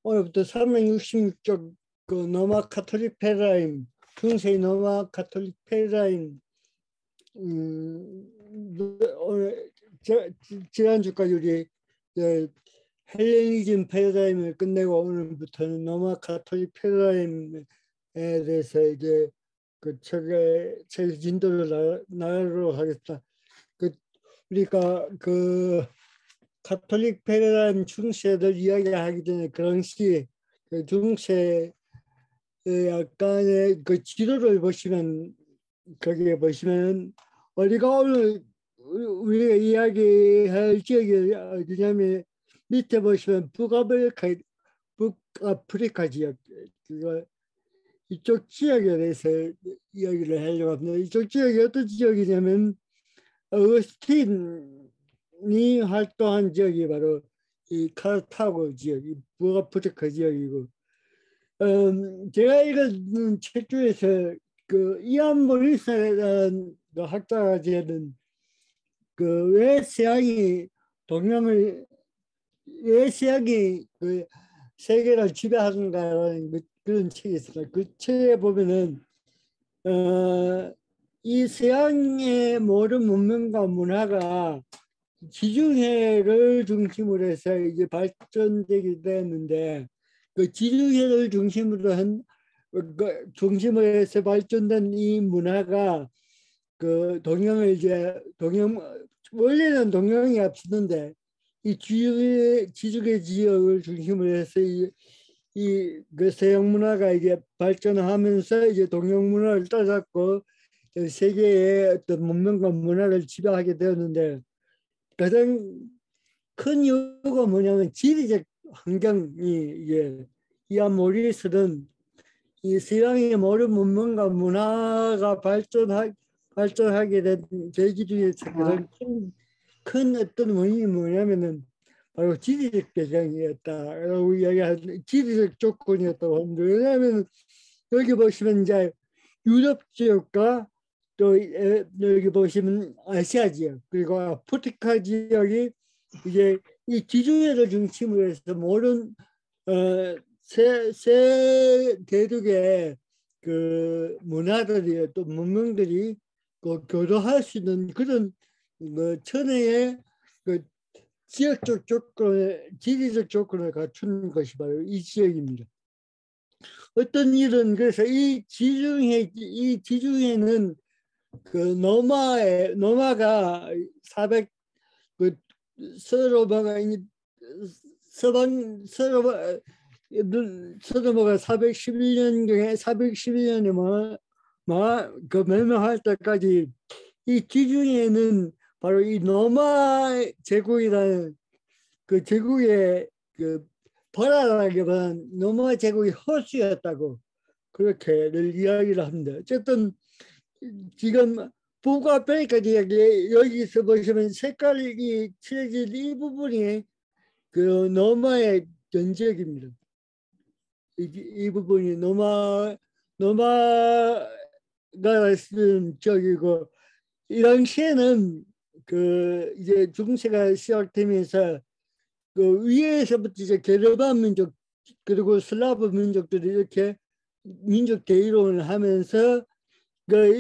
오늘부터 366쪽 그 로마 카톨릭 패러다임, 중세 로마 카톨릭 패러다임 오늘 지난주까지 우리 헬레니즘 패러다임을 끝내고 오늘부터는 로마 카톨릭 패러다임에 대해서 이제 그 책의 진도를 나가도록 하겠다. 우리가 그 카톨릭 패러다임 중세를 이야기하기 전에 그 당시 그 중세 약간의 그 지도를 보시면 거기에 보시면 우리가 오늘 우리가 이야기할 지역이 어디냐면 밑에 보시면 북아프리카 지역 그거 이쪽 지역에 대해서 이야기를 하려고 합니다. 이쪽 지역이 어떤 지역이냐면 어거스틴이 활동한 지역이 바로 이 카르타고 지역, 이 북아프리카 지역이고, 제가 읽은 책 중에서 그 이안 모리스라는 그 학자가 지은 그 왜 서양이 그 세계를 지배하는가라는 그런 책이 있어요. 그 책에 보면은 이 서양의 모든 문명과 문화가 지중해를 중심으로 해서 이제 발전되게 되었는데 그 지중해를 중심으로 해서 발전된 이 문화가 그 원래는 동양이 앞섰는데 이 지중해 지역을 중심으로 해서 그 서양 문화가 이제 발전하면서 이제 동양 문화를 따랐고 세계의 어떤 문명과 문화를 지배하게 되었는데 가장 큰 이유가 뭐냐면 지리적 환경이 이제 이안 모리스는 이 서양의 모든 문명과 문화가 발전하게 된 계기 중에서 가장 큰 어떤 원인이 뭐냐면은 바로 지리적 배경이었다라고 이야기하는 지리적 조건이었다고 합니다. 왜냐하면 여기 보시면 이제 유럽 지역과 또 여기 보시면 아시아 지역 그리고 아프리카 지역이 이제 이 지중해를 중심으로 해서 모든 세 대륙의 그 문화들이 또 문명들이 그 교류할 수 있는 그런 뭐 천혜의 그 지역적 지리적 조건을 갖춘 것이 바로 이 지역입니다. 어떤 일은 그래서 이 지중해는 그 노마가 400 그 서로마가 서로마가 411년에 그 멸망할 때까지 이 지중해는 바로 이 노마 제국이라는 그 제국의 그 번화라기보다는 노마 제국의 호수였다고 그렇게를 이야기를 합니다. 어쨌든 지금 북아프리카 지역에 여기서 보시면 색깔이 칠해진 이 부분이 그 노마의 전지역입니다. 이 부분이 노마가 쓰는 지역이고 이 당시에는 그 이제 중세가 시작되면서 그 위에서부터 이제 게르만 민족 그리고 슬라브 민족들이 이렇게 민족 대이동을 하면서 그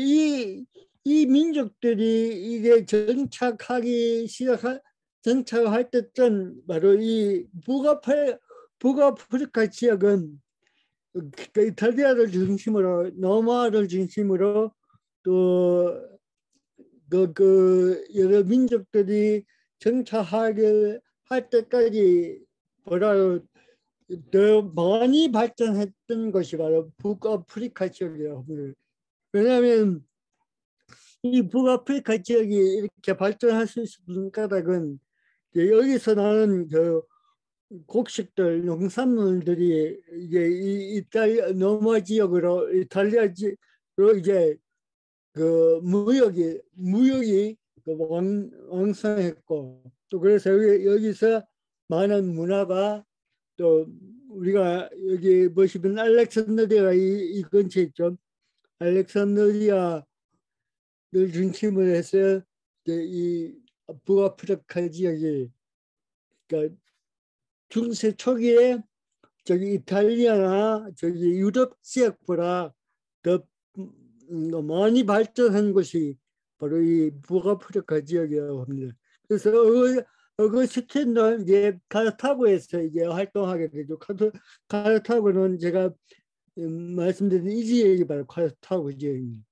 이 민족들이 이게 정착할 때쯤 바로 이 북아프리카 지역은 그 이탈리아를 중심으로 노마를 중심으로 또 그 여러 민족들이 정착하게 할 때까지 보다 더 많이 발전했던 것이 바로 북아프리카 지역이라고 합니다. 왜냐하면 이 북아프리카 지역이 이렇게 발전할 수 있는 까닭은 여기서 나는 그 곡식들, 농산물들이 이제 이탈리아 노마 지역으로 이탈리아로 이제 그 무역이 그 왕성했고 또 그래서 여기서 많은 문화가 또 우리가 여기 보시면 알렉산드리아가 이 근처에 있죠. 알렉산드리아를 중심으로 해서 이 북아프리카 지역이 그러니까 중세 초기에 저기 이탈리아나 저기 유럽 지역보다 더 많이 발전한 곳이 바로 이 북아프리카 지역이라고 합니다. 그래서 어거스틴도 이제 카르타고에서 이제 활동하게 되죠. 카르타고는 제가 말씀드린 이 지역이 바로 카르타고 지역입니다.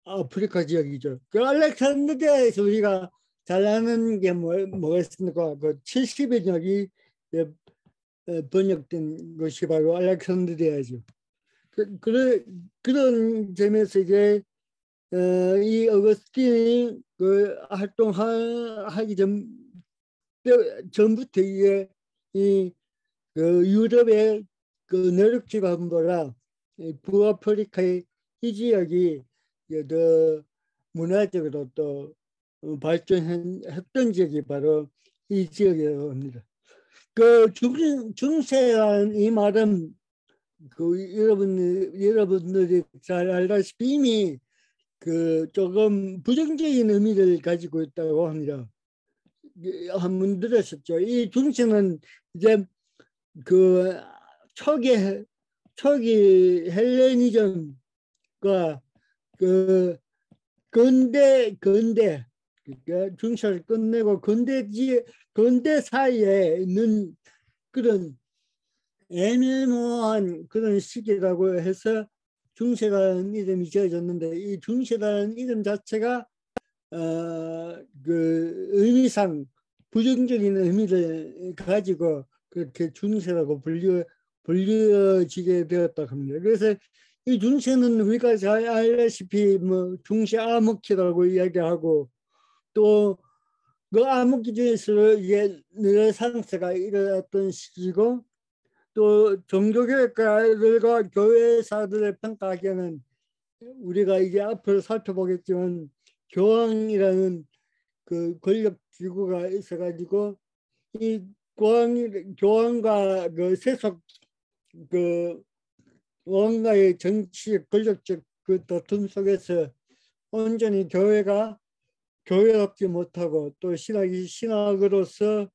아프리카 지역이죠. 그 알렉산드리아에서 우리가 잘 아는 게 뭐가 있습니까? 그 70여 년이 번역된 것이 바로 알렉산드리아죠. 그런 점에서 이제 이 어거스틴이 그 활동하기 전부터 이게 그 유럽의 그 내륙지방보다 북아프리카의 이 지역이 더 문화적으로 또 발전했던 지역이 바로 이 지역이라고 합니다. 그 중세라는 이 말은 그 여러분들이 잘 알다시피 이미 그 조금 부정적인 의미를 가지고 있다고 합니다. 한번 들으셨죠? 이 중세는 이제 그 초기 헬레니즘과 그 근대 그러니까 중세를 끝내고 근대 사이에 있는 그런 애매모호한 그런 시기라고 해서 중세라는 이름이 지어졌는데 이 중세라는 이름 자체가 그 의미상 부정적인 의미를 가지고 그렇게 중세라고 불려지게 되었다고 합니다. 그래서 이 중세는 우리가 잘 알다시피 뭐 중세 암흑기라고 이야기하고 또 그 암흑기 중에서 이게 르네상스가 일어났던 시기고 또 종교개혁가들과 교회사들의 평가하기에는 우리가 이제 앞으로 살펴보겠지만 교황이라는 그 권력 기구가 있어가지고 이 교황과 그 세속 그 왕가의 정치적 권력적 그 다툼 속에서 온전히 교회가 교회답지 못하고 또 신학으로서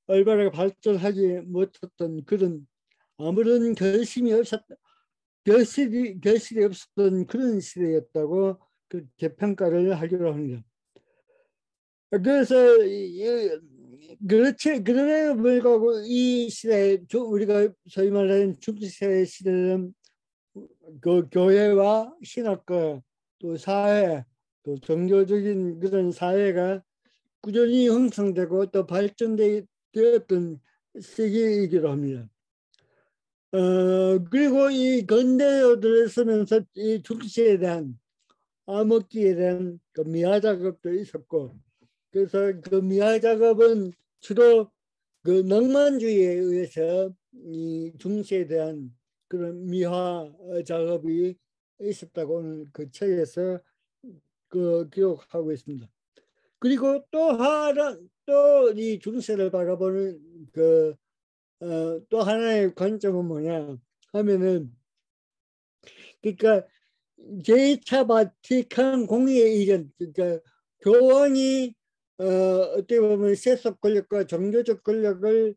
올바르게 발전하지 못했던 그런 아무런 결실이 없었던 그런 시대였다고 그렇게 평가를 하기로 합니다. 그래서 그렇지 그럼에도 불구하고 이 시대 우리가 소위 말하는 중세 시대는 그 교회와 신학과 또 사회 또 종교적인 그런 사회가 꾸준히 형성되고 또 발전되었던 시기이기도 합니다. 그리고 이 근대에 들어서면서 이 중세에 대한 암흑기에 대한 그 미화 작업도 있었고 그래서 그 미화 작업은 주로 그 낭만주의에 의해서 이 중세에 대한 그런 미화 작업이 있었다고 오늘 그 책에서 그 기록하고 있습니다. 그리고 또 하나 또 이 중세를 바라보는 그 또 하나의 관점은 뭐냐 하면은 그러니까 제2차 바티칸 공의회 이전 그러니까 교황이 어떻게 보면 세속 권력과 종교적 권력을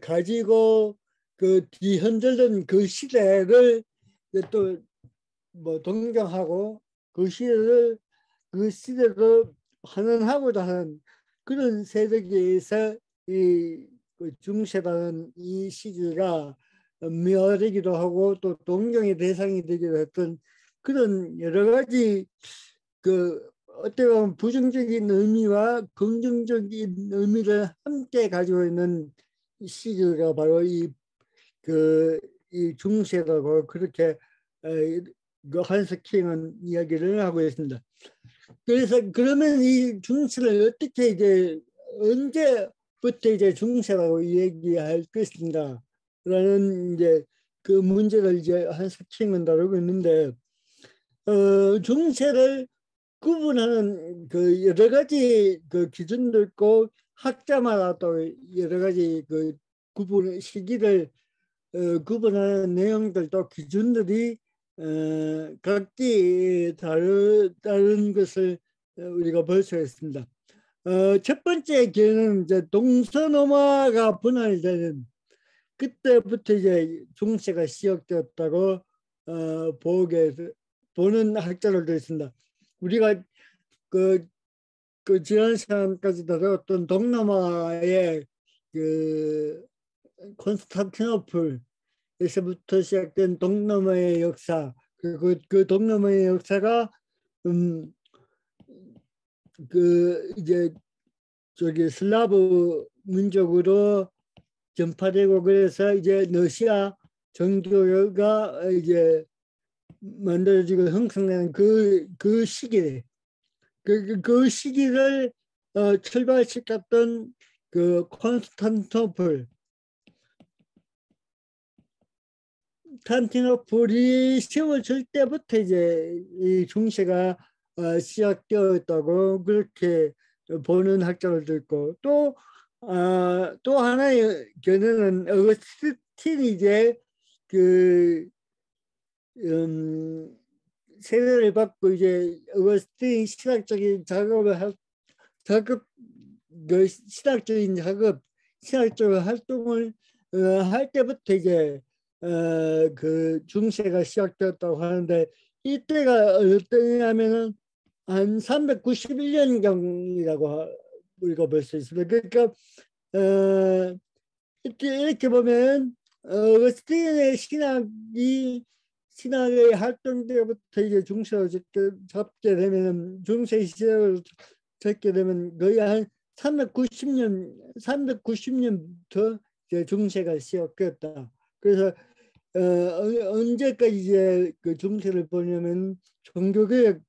가지고 그 뒤흔들던 그 시대를 또 뭐 동경하고 그 시대를 환원하고자 하는 그런 세력에 의해서 이 중세라는 이 시기가 미화되기도 하고 또 동경의 대상이 되기도 했던 그런 여러 가지 그 어떻게 보면 부정적인 의미와 긍정적인 의미를 함께 가지고 있는 시기가 바로 이 중세라고 그렇게 그 한스킹은 이야기를 하고 있습니다. 그래서 그러면 이 중세를 어떻게 이제 언제부터 이제 중세라고 얘기할 것인가 라는 이제 그 문제를 이제 한스킹은 다루고 있는데 중세를 구분하는 그 여러 가지 그 기준도 있고 학자마다 또 여러 가지 그 구분 시기를 구분하는 내용들도 기준들이 각기 다른 것을 우리가 볼 수 있습니다. 첫 번째 기회는 이제 동서노마가 분할되는 그때부터 이제 중세가 시작되었다고 보는 학자들도 있습니다. 우리가 그, 그 지난 시간까지 다뤘던 동남아의 그 콘스탄티노플에서부터 시작된 동남아의 역사, 그 동남아의 역사가 이제 저기 슬라브 민족으로 전파되고 그래서 이제 러시아 정교가 이제 만들어지고 형성되는 그 시기, 그 시기를 출발시켰던 그 콘스탄티노플이 세워질 때부터 이제 이 중세가 시작되었다고 그렇게 보는 학자들도 있고 또 하나의 견해는 어거스틴이 이제 그 세례를 받고 이제 어거스틴이 신학적인 신학적인 활동을 할 때부터 이제 그 중세가 시작되었다고 하는데 이때가 어떠냐면은 한 391년경이라고 우리가 볼 수 있습니다. 그러니까 이렇게 보면 어거스틴의 신학의 활동 때부터 이제 중세를 잡게 되면 중세 시작을 잡게 되면 거의 한 390년부터 이제 중세가 시작됐다. 그래서 언제까지 이제 그 중세를 보냐면 종교개혁까지를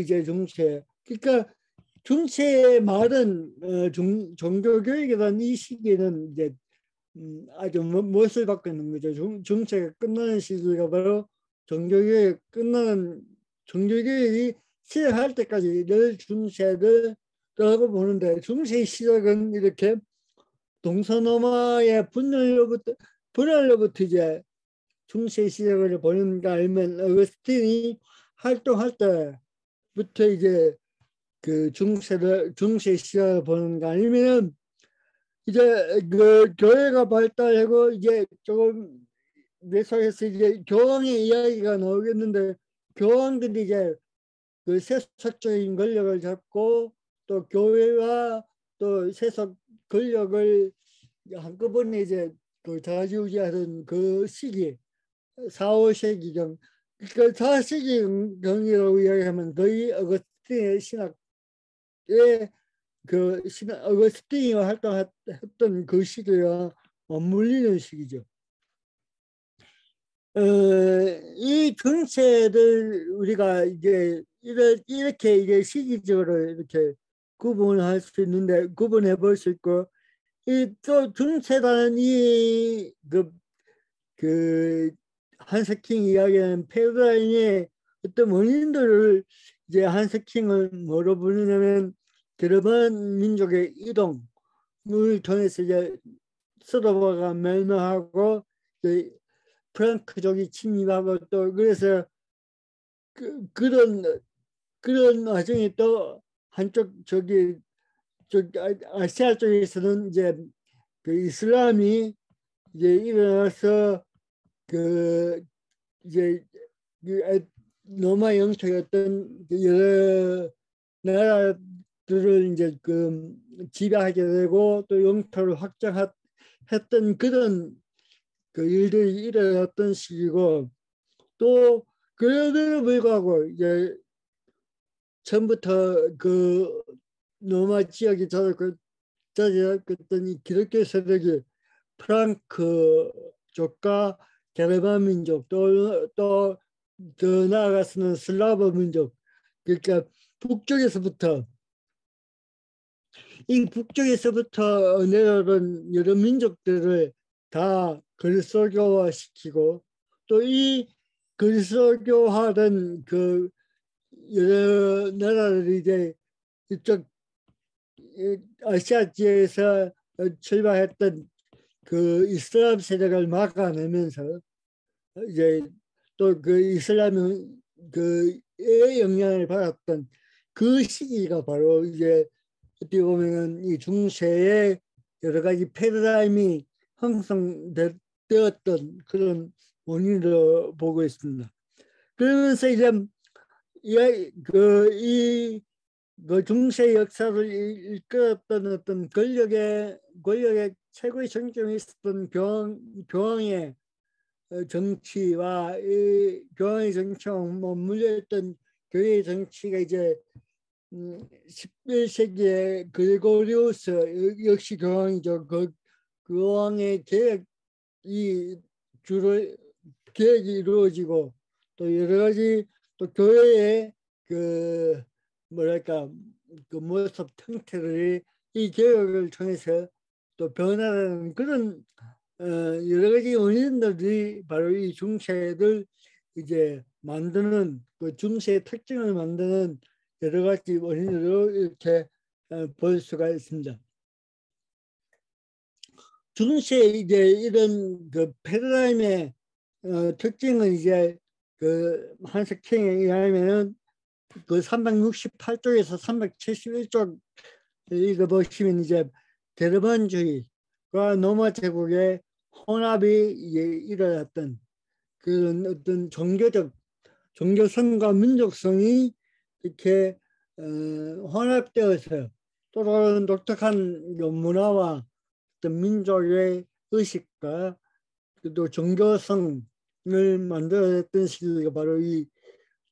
이제 중세. 그러니까 중세의 말은 종교개혁이라는 이 시기는 이제 아주 못을 받고 있는 거죠. 중세가 끝나는 시기가 바로 종교개혁이 시작할 때까지 늘 중세를 라고 보는데 중세의 시작은 이렇게 동서노마의 분열로부터 이제 중세 시작을 보는가 아니면 어거스틴이 활동할 때부터 이제 그 중세 시작을 보는가 아니면 이제 그 교회가 발달하고 이제 조금 계속해서 이제 교황의 이야기가 나오겠는데 교황들이 이제 그 세속적인 권력을 잡고 또 교회와 또 세속 권력을 한꺼번에 이제 그 좌지우지하던 그 시기 4, 5세기경 그 4세기경이라고 이야기하면 거의 어거스틴의 신학의 어거스틴이 활동했던 그 시기와 맞물리는 시기죠. 이 정체들 우리가 이제 이렇게 이제 시기적으로 이렇게 구분할 수 있는데 구분해 볼 수 있고 이 또 중세라는 그 한스킹 이야기하는 패러다임의 어떤 원인들을 이제 한스킹을 뭐로 부르냐면 게르만 민족의 이동을 통해서 이제 서로가 멸망하고 프랑크족이 침입하고 또 그래서 그런 와중에 또 한쪽 아시아 쪽에서는 이제 그 이슬람이 이제 일어나서 그 이제 로마 영토였던 여러 나라들을 이제 그 지배하게 되고 또 영토를 확장했던 그런 그 일들이 일어났던 시기고 또 그럼에도 불구하고 이제 처음부터 그 로마 지역이 자리했던 기독교 세력이 프랑크족과 게르만 민족 또 더 나아가서는 슬라브 민족 그러니까 북쪽에서부터 내려오는 여러 민족들을 다 그리스도교화시키고 또 이 그리스도교화된 그 여러 나라들이 이제 이쪽 아시아 지역에서 출발했던 그 이슬람 세력을 막아내면서 이제 또 그 이슬람 그의 영향을 받았던 그 시기가 바로 이제 어떻게 보면은 이 중세의 여러 가지 패러다임이 형성되었던 그런 원인으로 보고 있습니다. 그러면서 이제 그 중세 역사를 이끌었던 어떤 권력의 최고의 정점에 있었던 교황의 정치와 이 교황의 정치와 맞물려있던 교회의 정치가 이제 11세기에 그리고리우스 역시 교황이죠. 그 교황의 계획이 이루어지고 또 여러 가지 또 교회의 그 뭐랄까 그 모습 형태들이 이 개혁을 통해서 또 변화하는 그런 여러 가지 원인들이 바로 이 중세를 이제 만드는 그 중세의 특징을 만드는 여러 가지 원인으로 이렇게 볼 수가 있습니다. 중세 이제 이런 그 패러다임의 특징은 이제 그 한석 킹에 의하면은 그 368쪽에서 371쪽 읽어보시면 이제 게르만주의와 로마 제국의 혼합이 이제 일어났던 그런 어떤 종교성과 민족성이 이렇게 혼합되어서 또 다른 독특한 문화와 어떤 민족의 의식과 또 종교성을 만들어냈던 시기가 바로 이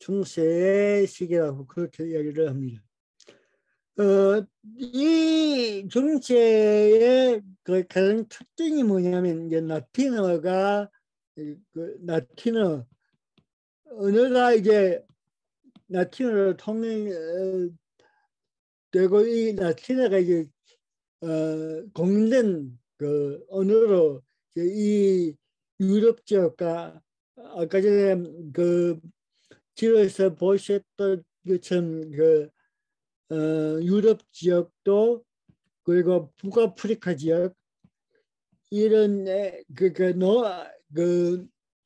중세의 시기라고 그렇게 이야기를 합니다. 이 중세의 그 가장 특징이 뭐냐면 이제 라틴어가 그 라틴어 언어가 이제 라틴어로 통일되고 이 라틴어가 이제 공인된 그 언어로 이 유럽 지역과 아까 전에 그 지도에서 보셨던 것처럼 그 유럽 지역도 그리고 북아프리카 지역 이런 그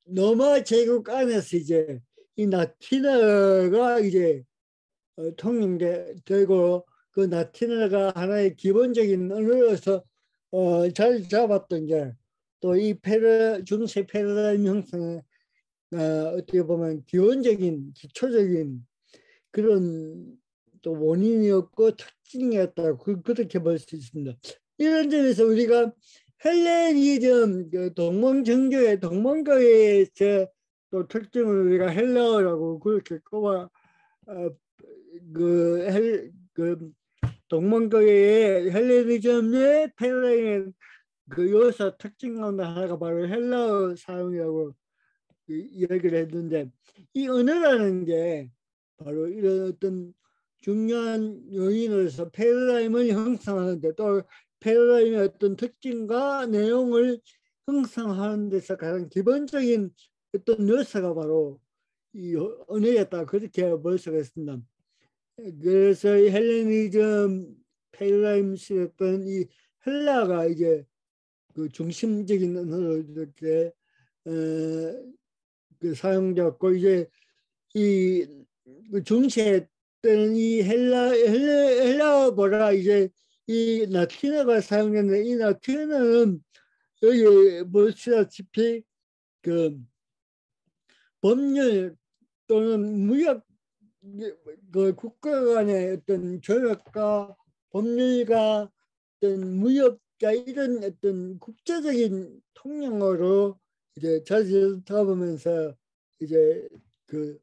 로마 제국 안에서 이제 이 라틴어가 이제 통용되고 그 라틴어가 하나의 기본적인 언어로서 잘 잡았던 게 또 이 중세 패러다임 형성의 어떻게 보면 기초적인 그런 또 원인이었고 특징이었다고 그렇게 볼 수 있습니다. 이런 점에서 우리가 헬레니즘 동방교회의 또 특징을 우리가 헬라어라고 그렇게 꼽아 그 동방교회의 헬레니즘의 패러다임의 그 요소 특징 가운데 하나가 바로 헬라어 사용이라고 이야기를 했는데 이 언어라는 게 바로 이런 어떤 중요한 요인으로서 패러다임을 형성하는데 또 패러다임의 어떤 특징과 내용을 형성하는 데서 가장 기본적인 어떤 요소가 바로 이 언어였다 그렇게 볼 수가 있습니다. 그래서 이 헬레니즘 패러다임 시였던 이 헬라가 이제 그 중심적인 언어로 이렇게 그 사용되었고 이제 이 중세 때는 이 헬라어보다 이제 이 라틴어가 사용되는데 이 라틴어는 여기 보시다시피 그 법률 또는 무역 그 국가 간의 어떤 조약과 법률과 어떤 무역과 이런 어떤 국제적인 통용어로 이제 자주 잡으면서 이제 그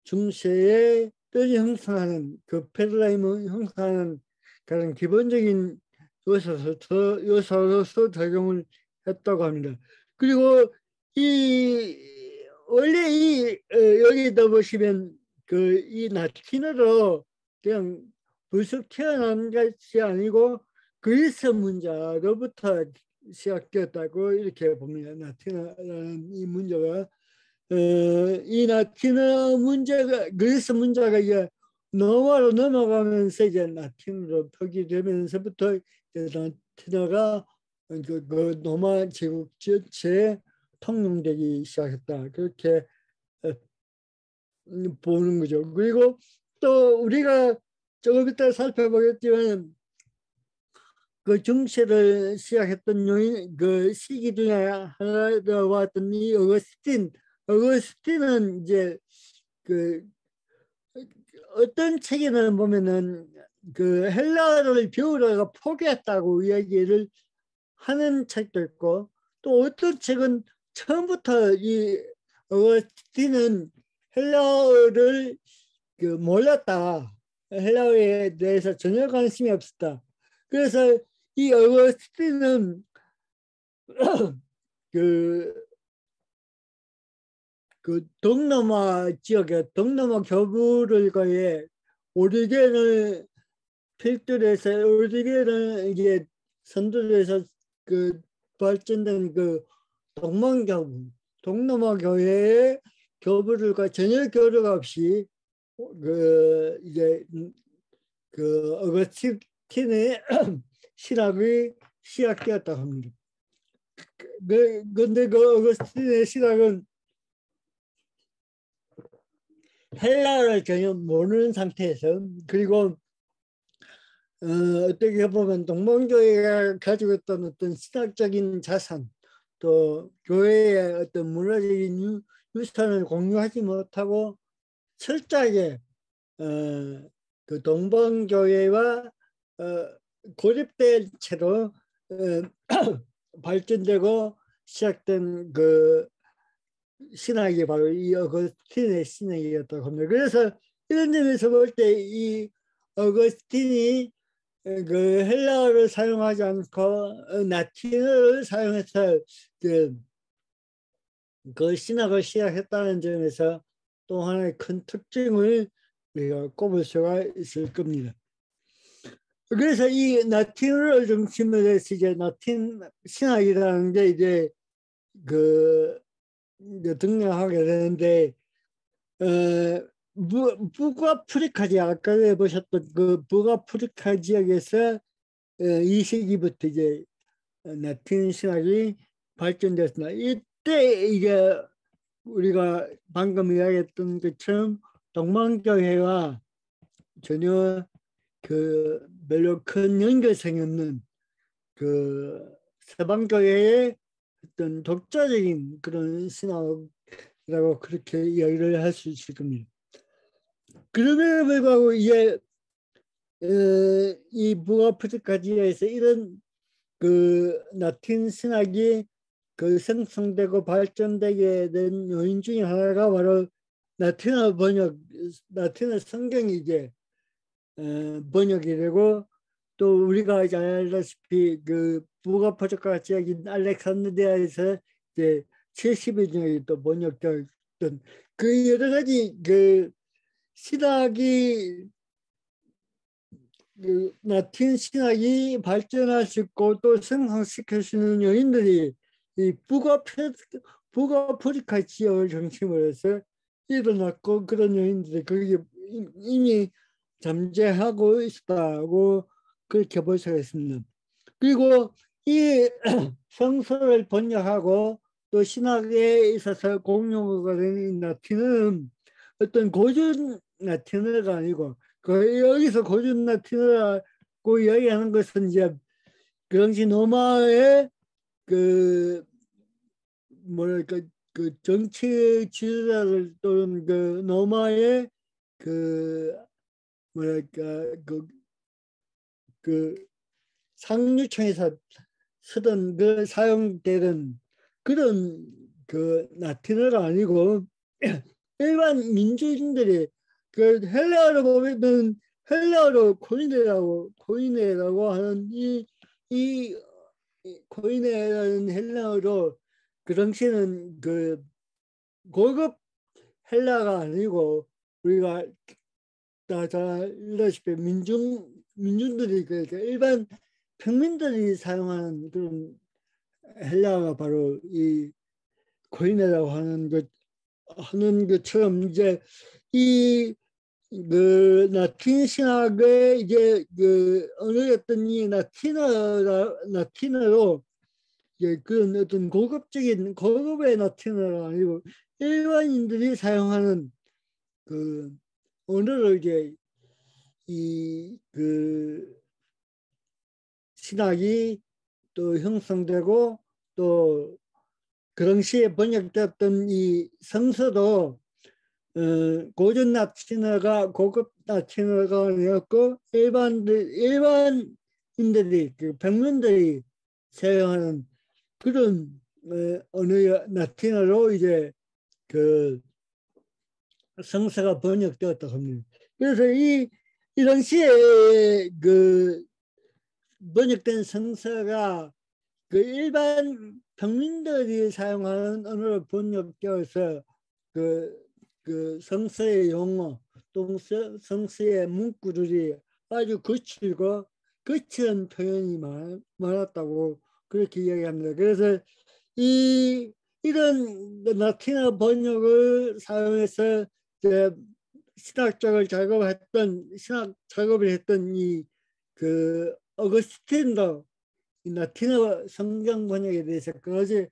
중세의 뼈를 형성하는 그 패러다임을 형성하는 가장 기본적인 요소로서 작용을 했다고 합니다. 그리고 이 원래 여기다 보시면 그 이 라틴어로 그냥 불쑥 태어난 것이 아니고 그리스 문자로부터 시작되었다고 이렇게 봅니다. 라틴어라는 이 문제가 이 라틴어 문제가 그리스 문제가 이제 로마로 넘어가면서 이제 라틴어로 표기되면서부터 이제 라틴어가 그 로마 제국 전체에 통용되기 시작했다 그렇게 보는 거죠. 그리고 또 우리가 조금 이따 살펴보겠지만 그 중세를 시작했던 요인 그 시기 중에 하나로 왔던 이 어거스틴은 이제 그 어떤 책에는 보면은 그 헬라어를 배우다가 포기했다고 이야기를 하는 책도 있고, 또 어떤 책은 처음부터 이 어거스틴은 헬라어를 그 몰랐다, 헬라어에 대해서 전혀 관심이 없었다. 그래서 이 어거스틴은 그, 그 동남아 지역에 동남아 교부들과의 오리겐을 필두로 해서 오리겐을 이제 선두해서 그 발전된 그 동방교부, 동남아 교회의 교부들과 전혀 교류가 없이 그 이제 그 어거스틴의 신학이 시작되었다고 합니다. 근데 그 어거스틴의 신학은 헬라어를 전혀 모르는 상태에서, 그리고 어떻게 보면 동방교회가 가지고 있던 어떤 신학적인 자산, 또 교회의 어떤 문화적인 유산을 공유하지 못하고 철저하게 그 동방교회와 고립된 채로 발전되고 시작된 그 신학이 바로 이 어거스틴의 신학이었다고 합니다. 그래서 이런 점에서 볼 때 이 어거스틴이 그 헬라어를 사용하지 않고 라틴어를 사용해서 그 신학을 시작했다는 점에서 또 하나의 큰 특징을 우리가 꼽을 수가 있을 겁니다. 그래서 이 라틴어를 중심으로 해서 이제 라틴 신학이라는 게 이제 그 등장하게 되는데, 북아프리카 지역, 아까 보셨던 그 북아프리카 지역에서 이 시기부터 이제 라틴 신학이 발전됐습니다. 이때 이게 우리가 방금 이야기했던 것처럼 동방교회와 전혀 그 별로 큰 연결성이 없는 그 서방교회의 어떤 독자적인 그런 신학이라고 그렇게 이야기를 할 수 있을 겁니다. 그럼에도 불구하고 이게 이 북아프리카 지역에서 이런 그 라틴 신학이 그 생성되고 발전되게 된 요인 중에 하나가 바로 라틴어 번역, 라틴어 성경이 이제 번역이 되고, 또 우리가 잘 알다시피 그 북아프리카 지역인 알렉산드리아에서 이제 70여 종이 또 번역되었던 그 여러 가지 그 신학이 그 라틴 신학이 발전할 수 있고 또 생성시킬 수 있는 요인들이 이 북아프리카 지역을 중심으로 해서 일어났고, 그런 요인들이 그게 이미 잠재하고 있다고 그렇게 볼 수가 있습니다. 그리고 이 성서를 번역하고 또 신학에 있어서 공용어가 되는 라틴은 어떤 고전 라틴어가 아니고, 그 여기서 고전 라틴어라고 이야기하는 것은 이제 그 당시 로마의 그 뭐랄까 그 정치 지도자들 또는 그 로마의 그 뭐랄까 그 상류층에서 쓰던 그 사용되던 그런 그 라틴어가 아니고 일반 민주인들이 그 헬라어로 보면은 헬라어로 코이네라고 하는 이 코이네라는 헬라어로 그 당시에는 그 고급 헬라가 아니고 우리가 다 잘 알다시피 민중들이 그러니까 일반 평민들이 사용하는 그런 헬라어가 바로 이 코이네라고 하는 것처럼 이제 이 그 라틴 신학의 이제 그 언어였던 이 라틴어로 이제 그런 어떤 고급의 라틴어가 아니고 일반인들이 사용하는 그 언어로 이제 이 그 신학이 또 형성되고 또 그 당시에 번역됐던 이 성서도 고전 라틴어가 고급 라틴어가 되었고 일반인들이 그 평민들이 사용하는 그런 언어 라틴어로 이제 그 성서가 번역되었다고 합니다. 그래서 이 당시에 그 번역된 성서가 그 일반 평민들이 사용하는 언어로 번역되어서 그 성서의 용어 또 성서의 문구들이 아주 거친 표현이 많았다고 그렇게 이야기합니다. 그래서 이런 라틴어 번역을 사용해서 이제 신학 작업을 했던 이 그 어거스틴도 라틴어 성경 번역에 대해서 그것이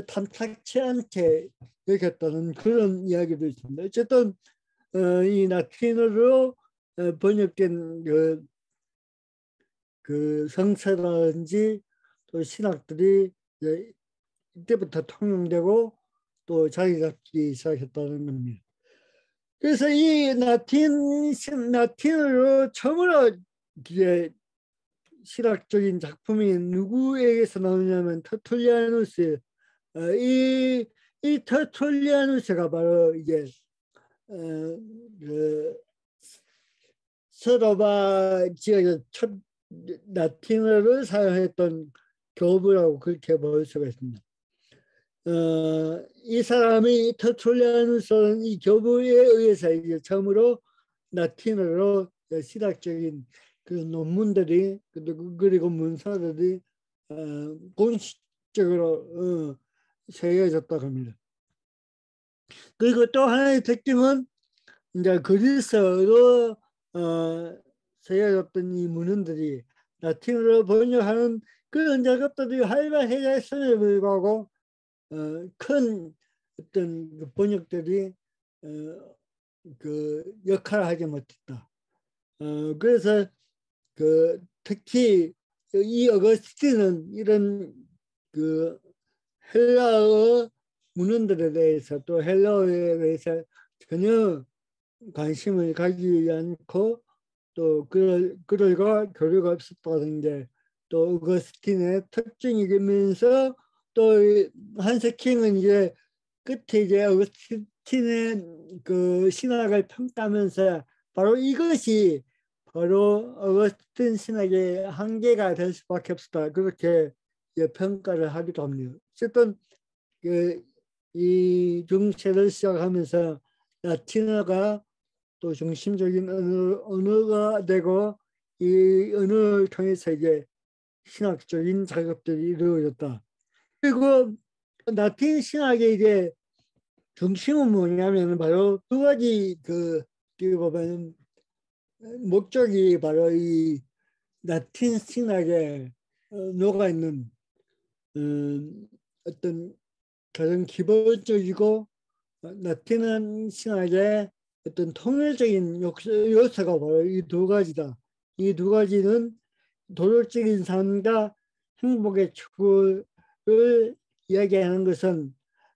탐탁치 않게 여겼다는 그런 이야기도 있습니다. 어쨌든 이 라틴어로 번역된 그 성서라든지 또 신학들이 이때부터 통용되고 또 자리 잡기 시작했다는 겁니다. 그래서 이 라틴어로 처음으로 이제 실학적인 작품이 누구에게서 나오냐면 터툴리아누스. 이 터툴리아누스가 바로 이제 그 서로바 지역에서 첫 라틴어를 사용했던 교부라고 그렇게 볼 수가 있습니다. 이 사람이 터툴리아누스는 이 교부에 의해서 이제 처음으로 라틴어로 실학적인 그 논문들이 그리고 문서들이 공식적으로 새겨졌다고 합니다. 그리고 또 하나의 특징은 이제 그리스어로 새겨졌던 이 문헌들이 라틴어로 번역하는 그런 작업들이 활발해졌음에도 불구하고 큰 어떤 그 번역들이 그 역할을 하지 못했다. 그래서 그 특히 이 어거스틴은 이런 그 헬라어 문헌들에 대해서 또 헬라어에 대해서 전혀 관심을 가지지 않고 또 그들과 교류가 없었다는 게 또 어거스틴의 특징이면서 또 한세킹은 이제 끝에 이제 어거스틴의 그 신학을 평가하면서 바로 이것이 바로 어거스틴 신학의 한계가 될 수밖에 없었다. 그렇게 평가를 하기도 합니다. 어쨌든 이 중세를 시작하면서 라틴어가 또 중심적인 언어가 되고 이 언어를 통해서 이제 신학적인 작업들이 이루어졌다. 그리고 라틴 신학의 이제 중심은 뭐냐면 바로 두 가지 보면 목적이 바로 이 라틴 신학에 녹아 있는 어떤 가장 기본적이고 라틴 신학의 어떤 통일적인 요소가 바로 이 두 가지다. 이 두 가지는 도덕적인 삶과 행복의 추구를 이야기하는 것은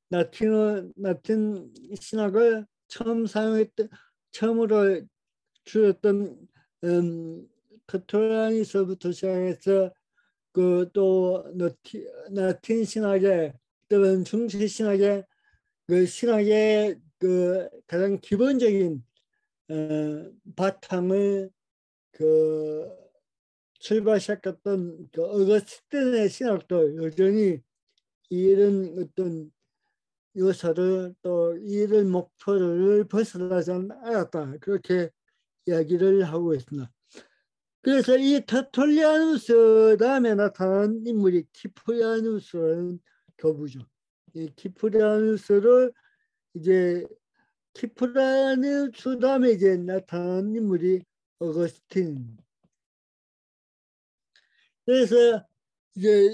라틴 신학을 처음으로 주었던 카톨라니서부터 시작해서 그 또 라틴 신학의 또는 중세 신학의 그 신학의 그 가장 기본적인 바탕을 그 출발시켰던 그 어거스틴의 신학도 여전히 이런 어떤 요소를 또 이런 목표를 벗어나지 않았다. 그렇게 이야기를 하고 있습니다. 그래서 이 터툴리아누스 다음에 나타난 인물이 키프리아누스라는 교부죠. 이 키프리아누스를 이제 키프리아누스 다음에 이제 나타난 인물이 어거스틴. 그래서 이제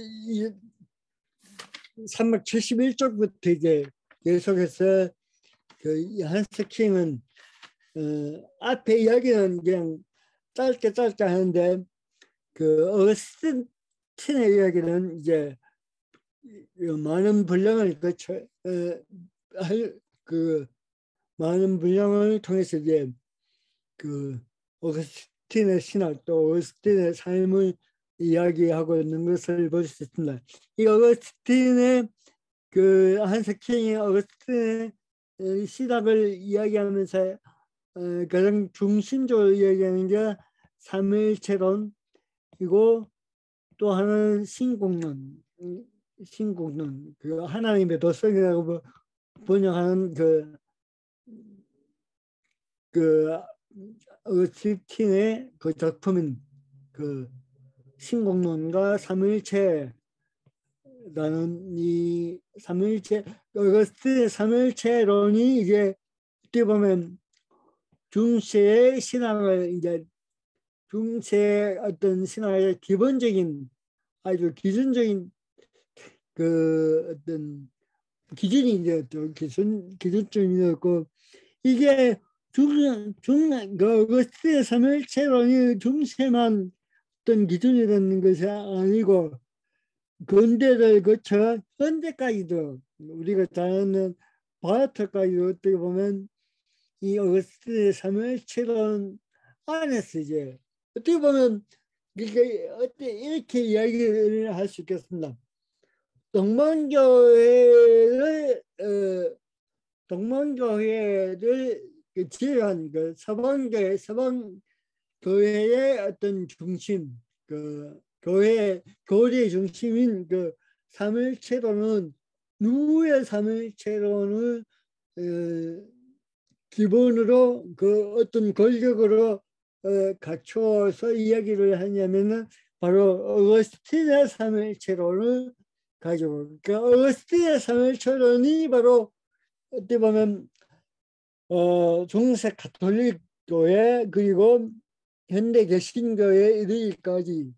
371쪽부터 이제 계속해서 그 한스킹은 앞에 이야기는 그냥 짧게 하는데 그 어거스틴의 이야기는 이제 많은 분량을 거쳐 그 많은 분량을 통해서 이제 그 어거스틴의 신학 또 어거스틴의 삶을 이야기하고 있는 것을 볼 수 있습니다. 이 어거스틴의 그 한석킹이 어거스틴의 신학을 이야기하면서 가장 중심적으로 이야기하는 게 삼위일체론이고 또 하나는 신공론, 그 하나님의 도성이라고 번역하는 그 어거스틴의 그 작품인 그 신공론과 삼위일체라는 이 삼위일체 어거스틴의 삼위일체론이 이제 어떻게 보면 중세의 신앙을 이제 중세 어떤 신앙의 기본적인 아주 기준적인 그 어떤 기준이 이제 또 기준점이었고 이게 그 어거스틴의 삼일체론이 중세만 어떤 기준이 되는 것이 아니고 근대를 거쳐 현대까지도 우리가 잘 아는 바하트까지도 어떻게 보면 이 어거스틴의 삼일체론 안에서 이제 어떻게 보면 이렇게 이야기를 할 수 있겠습니다. 동방교회를 지휘한 그 서방교회의 어떤 중심, 그 교리의 중심인 그 삼일체론은 누구의 삼일체론을 기본으로 그 어떤 권력으로 갖추어서 이야기를 하냐면은 바로 어거스틴의 삼일체론을 가지고 그 어거스틴의 삼일체론이 바로 어떻게 보면 중세 가톨릭 교회 그리고 현대 개신교에 이르기까지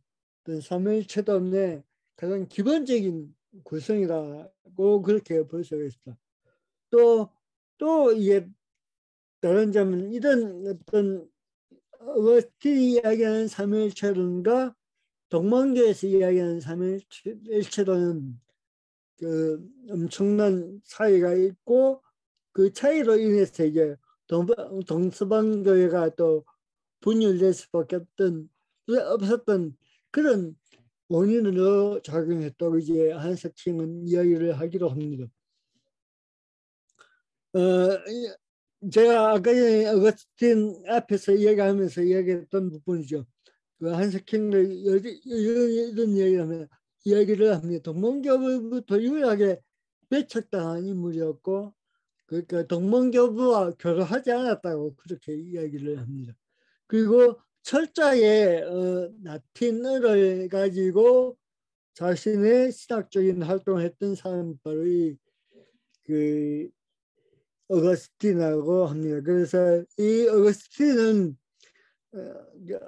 삼일체론의 가장 기본적인 구성이라고 그렇게 볼 수가 있습니다. 또 이게 다른 점은 이런 어떤 어거스틴이 이야기하는 삼일체론과 동방교에서 이야기하는 삼일체론은 그 엄청난 차이가 있고 그 차이로 인해서 이제 동서방교회가 또 분열될 수밖에 없었던 그런 원인으로 작용했다고 이제 한석킹은 이야기를 하기로 합니다. 제가 아까 전에 어거스틴 앞에서 이야기하면서 이야기했던 부분이죠. 그 한석킹을 이런 이야기를 합니다. 동문교부부터 유일하게 배척당한 인물이었고, 그러니까 동문교부와 결혼하지 않았다고 그렇게 이야기를 합니다. 그리고 철저하게 라틴어를 가지고 자신의 신학적인 활동을 했던 사람이 바로 그 어거스틴이라고 합니다. 그래서 이 어거스틴은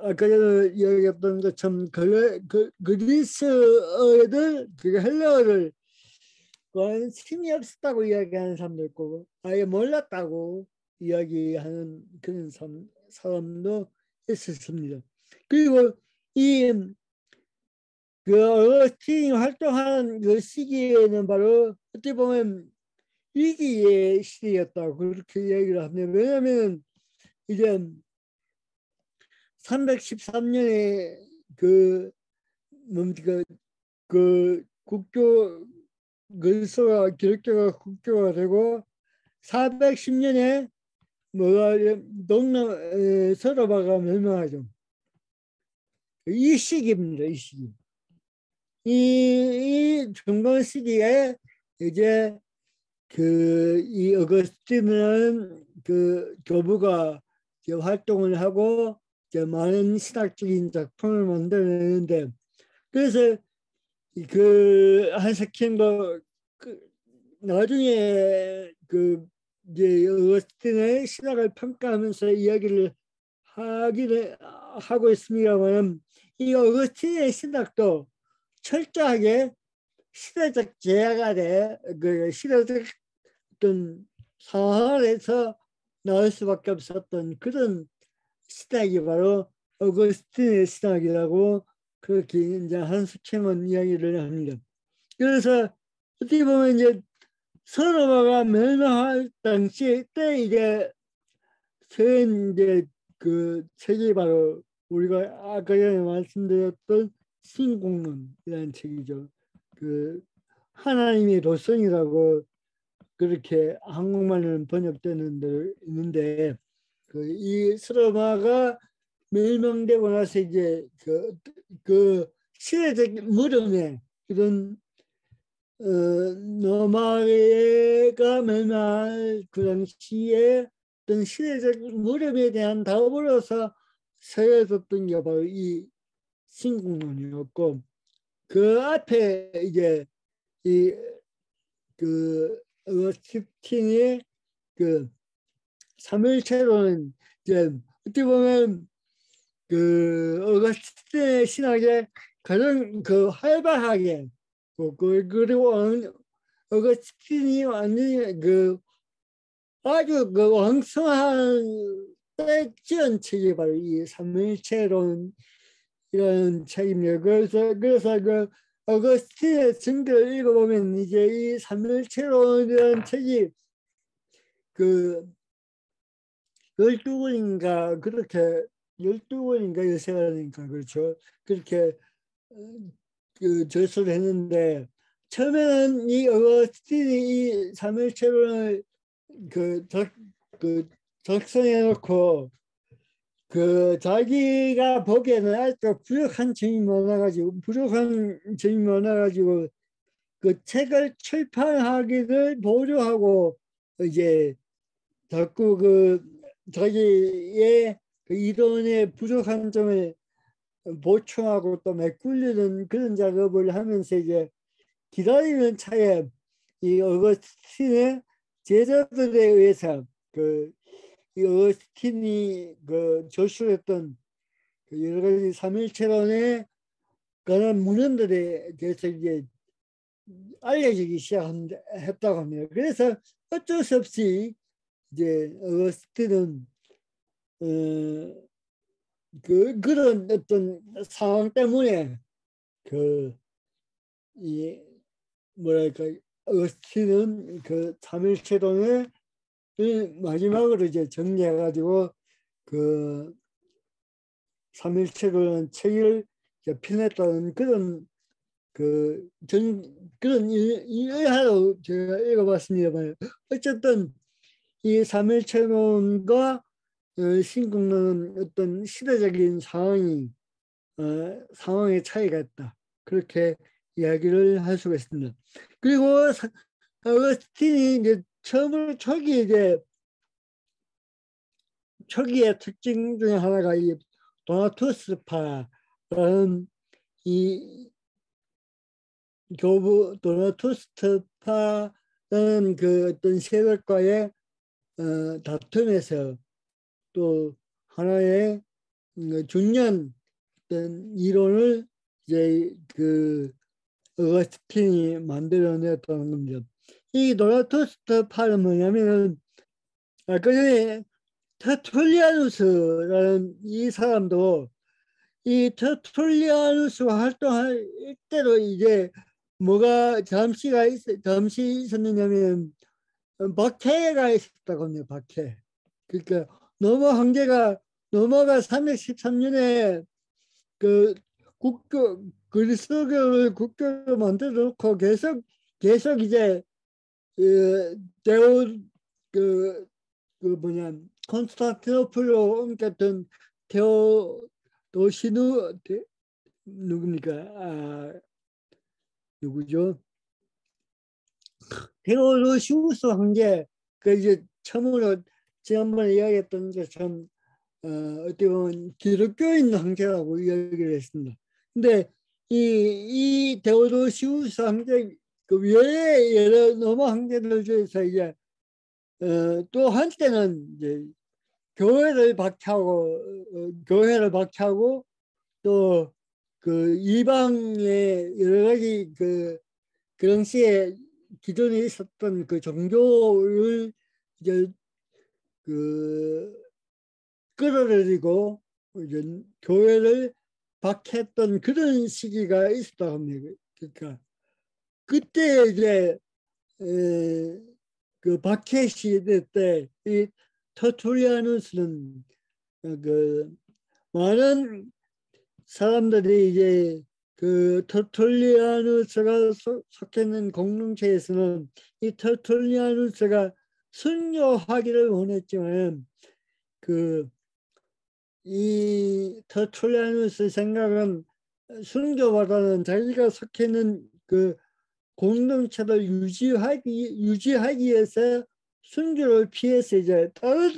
아까 전에 이야기했던 것처럼 그리스어들 헬라어를 힘이 없었다고 이야기하는 사람도 있고 아예 몰랐다고 이야기하는 그런 사람도 있었습니다. 그리고 그 어거스틴이 활동하는 그 시기에는 바로 어떻게 보면 위기의 시대였다고 그렇게 이야기를 합니다. 왜냐하면 이제 313년에 그 국교 글서가 기독교가 국교가 되고 410년에 동남 서로바가 멸망하죠. 이 시기입니다. 이 시기. 이 중간 시기에 이제 이 어거스틴은 그 교부가 활동을 하고 많은 신학적인 작품을 만들어내는데 그래서 그 한석킹도 나중에 이제 어거스틴의 신학을 평가하면서 이야기를 하고 있습니다만 이 어거스틴의 신학도 철저하게 시대적 제약 아래 그 시대적 어떤 상황에서 나올 수밖에 없었던 그런 신학이 바로 어거스틴의 신학이라고 그렇게 이제 한스케먼 이야기를 합니다. 그래서 어떻게 보면 이제 서로가 멸망할 당시에 때 이제 처음 이제 그 책이 바로 우리가 아까 전에 말씀드렸던 신공론이라는 책이죠. 그 하나님의 도성이라고 그렇게 한국말로는 번역되는 데 있는데 그 이 스로마가 멸망되고 나서 이제 그 시대적 무덤에 이런 노마가 멸망할 그 당시에 어떤 시대적 무덤에 대한 답으로서 세워졌던 게 바로 이 신공론이었고 그 앞에 이제 이그 어거스틴의 그 삼일체로는 이제 어떻게 보면 그 어거스틴의 신학에 가장 그 활발하게 그리고 어거스틴이 완전히 그 아주 그 왕성한 때 지은 책이 바로 이 삼일체론 이런 책입니다. 그래서 그 어거스틴의 증거를 읽어보면 이제 이 삼일체론이라는 책이 그 12권인가 그렇게 12권인가 13권인가 그렇죠. 그렇게 그 저술을 했는데 처음에는 이 어거스틴이 이 삼일체론을 그 작성해 놓고 그 자기가 보기에는 아직도 부족한 점이 많아가지고 그 책을 출판하기를 보류하고 이제 자꾸 그 자기의 그 이론의 부족한 점을 보충하고 또 메꾸려는 그런 작업을 하면서 이제 기다리는 차에 이 어거스틴의 제자들에 의해서 이 어거스틴이 그 저술했던 그 여러 가지 삼일체론에 관한 문헌들에 대해서 이제 알려지기 시작했다고 합니다. 그래서 어쩔 수 없이 이제 어거스틴은 그런 어떤 상황 때문에 이 뭐랄까 어거스틴은 그 삼일체론을 마지막으로 이제 정리해가지고 그 삼일체론 책을 펴냈다는 그런 그런 일화로 제가 읽어봤습니다만 어쨌든 이 삼일체론과 신공론은 어떤 시대적인 상황의 차이가 있다. 그렇게 이야기를 할 수가 있습니다. 그리고 어거스틴이 이제 처음으로 초기의 특징 중에 하나가 이 도나투스파라는 이 교부 도나투스파라는 그 어떤 세력과의 다툼에서 또 하나의 중요한 어떤 이론을 이제 그 어거스틴이 만들어냈다는 겁니다. 이 도나투스파는 뭐냐면은 아까 전에 테툴리아누스라는 이 사람도 이 테툴리아누스가 활동할 때로 이제 뭐가 잠시 있었느냐면 박해가 있었다고 합니다. 박해. 그러니까 노마가 313년에 그 그리스도교를 국교로 만들어 놓고 계속 이제 데오 콘스탄티노플로 옮겼던 테오도시누 누굽니까? 누구죠? 테오도시우스 황제 그 이제 처음으로 지난번에 이야기했던 것처럼 어떻게 보면 기독교인 황제라고 이야기를 했습니다. 근데 이 테오도시우스 황제 그 외에 여러 로마 황제들 중에서 이제 또 한때는 이제 교회를 박차고 또 그 이방의 여러 가지 그 당시에 기존에 있었던 그 종교를 이제 그 끌어들이고 이제 교회를 박해했던 그런 시기가 있었다고 합니다. 그러니까 그때 이제 그 박해 시대 때 이 터툴리아누스는 그 많은 사람들이 이제 그 터툴리아누스가 속해 있는 공동체에서는 이 터툴리아누스가 순교하기를 원했지만 그 이 터툴리아누스 생각은 순교보다는 자기가 속해 있는 그 공동체를 유지하기 위해서 순교를 피해서 이제 다른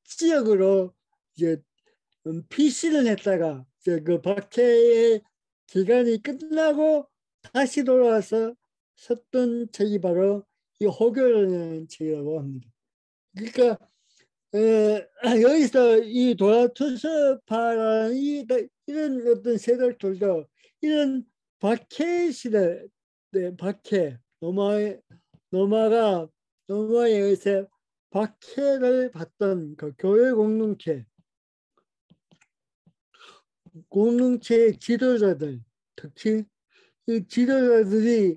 지역으로 이제 피신을 했다가 이제 그 박해의 기간이 끝나고 다시 돌아와서 썼던 책이 바로 이 호교라는 책이라고 합니다. 그러니까 여기서 이 도라투스파라는 이런 어떤 세력들도 이런 박해 시대, 네, 박해, 노마에 의해서 박해를 받던 그 교회 공동체의 지도자들, 특히 이 지도자들이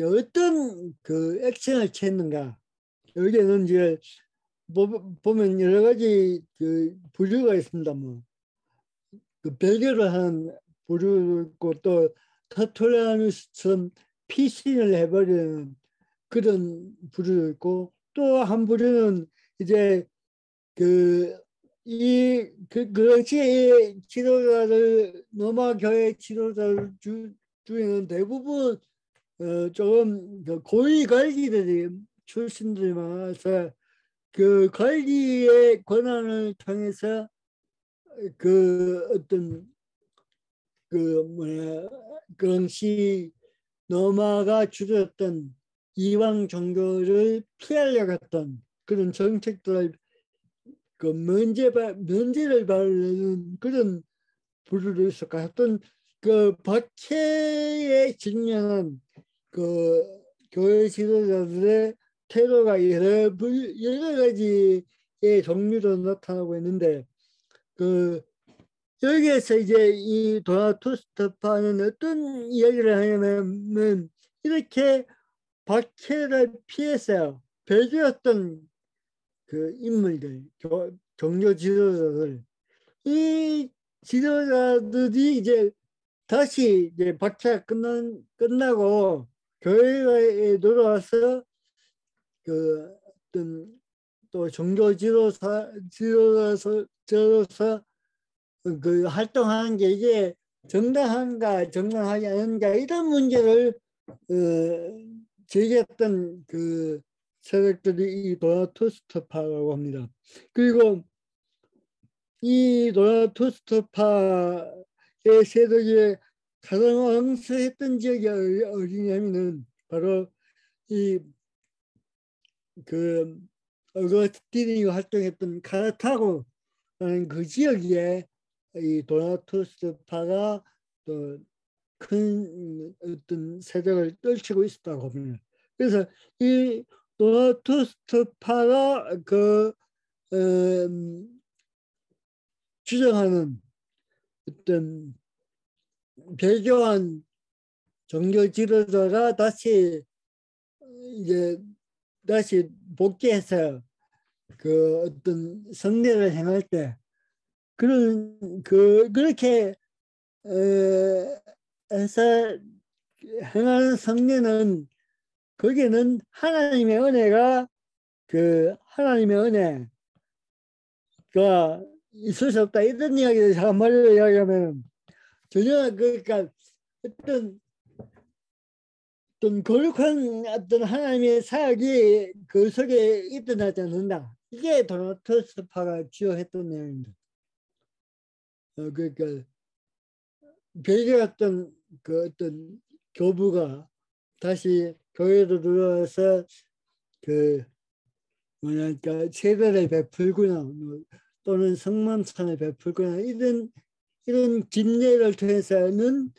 어떤 그 액션을 취했는가. 여기에는 이제 보면 여러 가지 그 부류가 있습니다. 뭐 그 배교를 하는 부류 있고 또 터툴리아누스처럼 피신을 해버리는 그런 부류도 있고 또 한 부류는 이제 그 당시에 지도자들 로마 교회 지도자들 중에는 대부분 조금 고위 관리들이 출신들이 많아서 그 관리의 권한을 통해서 그 어떤 그 뭐냐 그 당시 로마가 주도했던 이방 종교를 피하려고 했던 그런 정책들을 그 면제를 받는 그런 부류를 있었고 하여튼 그 박해의 직면한 그 교회 지도자들의 태도가 여러 가지의 종류로 나타나고 있는데 그 여기에서 이제 이 도나투스파는 어떤 이야기를 하냐면 이렇게 박해를 피해서 배제했던 그 인물들, 종교 지도자들, 이 지도자들이 이제 다시 이제 박해가 끝나고 교회에 돌아와서 그 어떤 또 종교 지도자로서 그 활동하는 게 이게 정당한가 정당하지 않은가 이런 문제를 제기했던 그 세력들이 이 도나투스트파라고 합니다. 그리고 이 도나투스트파의 세력이 가장 왕성했던 지역이 어디냐면은 바로 이 그 어거스틴이 활동했던 카르타고라는 그 지역에 이 도나투스파가 또 큰 어떤 세력을 떨치고 있었다고 합니다. 그래서 이 도나투스파가 주장하는 어떤 배교한 종교 지도자가 다시 복귀해서 그 어떤 성례를 행할 때 그렇게 해서 행하는 성례는 거기는 하나님의 은혜가 있을 수 없다 이런 이야기를 한마디로 이야기하면 전혀 그러니까 어떤 거룩한 어떤 하나님의 사역이 그 속에 일어나지 않는다. 이게 도나투스파가 주장했던 내용입니다. 그러니까 배교했던 그 어떤 교부가 다시 교회로 들어와서 그 뭐랄까 세례를 베풀거나 또는 성만찬을 베풀거나 이런 진례를 통해서는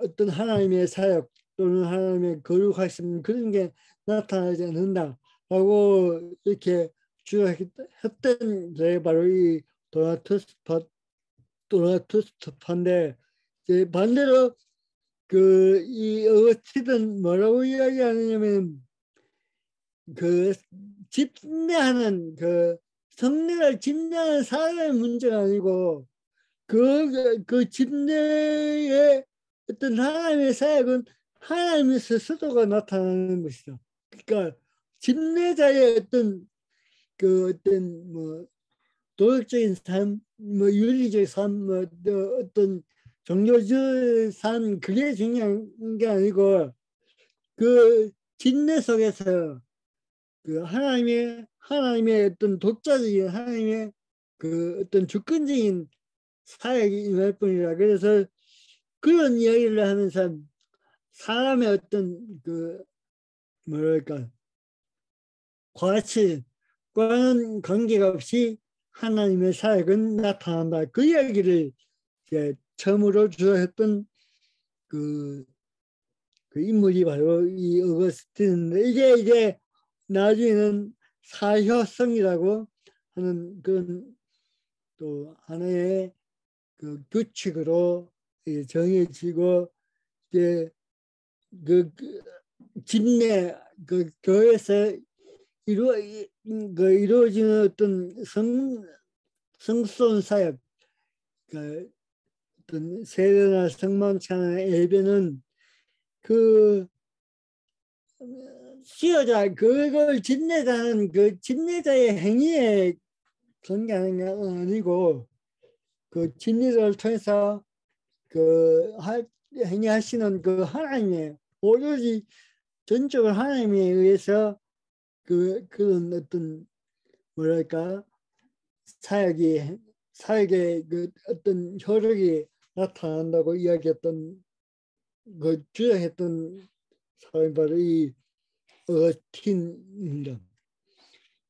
어떤 하나님의 사역 또는 하나님의 거룩하심 그런 게 나타나지 않는다. 이렇게 주장했던 게 바로 이 도나투 스토파인데, 이제 반대로 이 어거스틴은 뭐라고 이야기하느냐면 그 집례하는 성례를 집례하는 사람의 문제가 아니고 그 집례의 어떤 하나님의 사역은 하나님의 스스로가 나타나는 것이죠. 그러니까 집례자의 어떤 뭐 도덕적인 삶, 뭐 윤리적 삶, 뭐 어떤 종교적 삶, 그게 중요한 게 아니고 그 집례 속에서 그 하나님의 어떤 독자적인 하나님의 어떤 주권적인 사역이 임할 뿐이라. 그래서 그런 이야기를 하면서 사람의 어떤 뭐랄까 과거와는 관계가 없이 하나님의 사역은 나타난다. 그 이야기를 이제 처음으로 주장했던 그 인물이 바로 이 어거스틴인데, 이게 나중에는 사효성이라고 하는 그런 또 하나의 규칙으로 정해지고, 이제 집내 교회에서 이루어지는 어떤 성스러운 사역, 어떤 세례나 성만찬 예배는 수여자 그걸 집례자는 집례자의 행위에 관계하는 게 아니고 집례자를 통해서 행위하시는 하나님의 오로지 전적으로 하나님에 의해서 그런 어떤 뭐랄까 사역의 어떤 효력이 나타난다고 이야기했던 주장했던 사람이 바로 이 어거스틴입니다.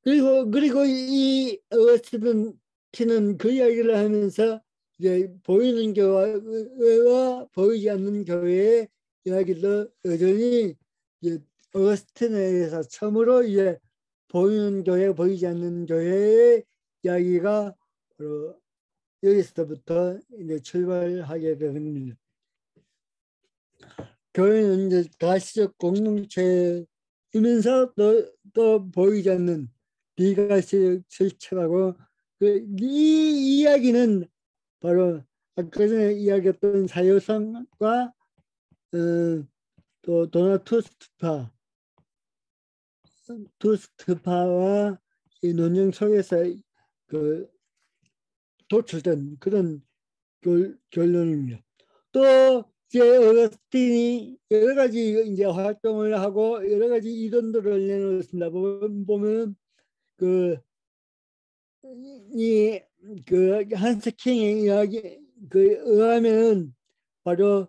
그리고 이 어거스틴은 그 이야기를 하면서 이제 보이는 교회와 보이지 않는 교회의 이야기를 여전히 이제 어거스틴에 의해서 처음으로 이제 보이는 교회, 보이지 않는 교회의 이야기가 바로 여기서부터 이제 출발하게 됩니다. 교회는 이제 가시적 공동체이면서 또 보이지 않는 비가시적 실체라고, 이 이야기는 바로 아까 전에 이야기했던 사유성과 또 투스트파와 이 논쟁 속에서 도출된 그런 결론입니다. 또 이제 어거스틴이 여러 가지 이제 활동을 하고 여러 가지 이론들을 내놓습니다. 보면 한스 킹의 이야기 의하면 바로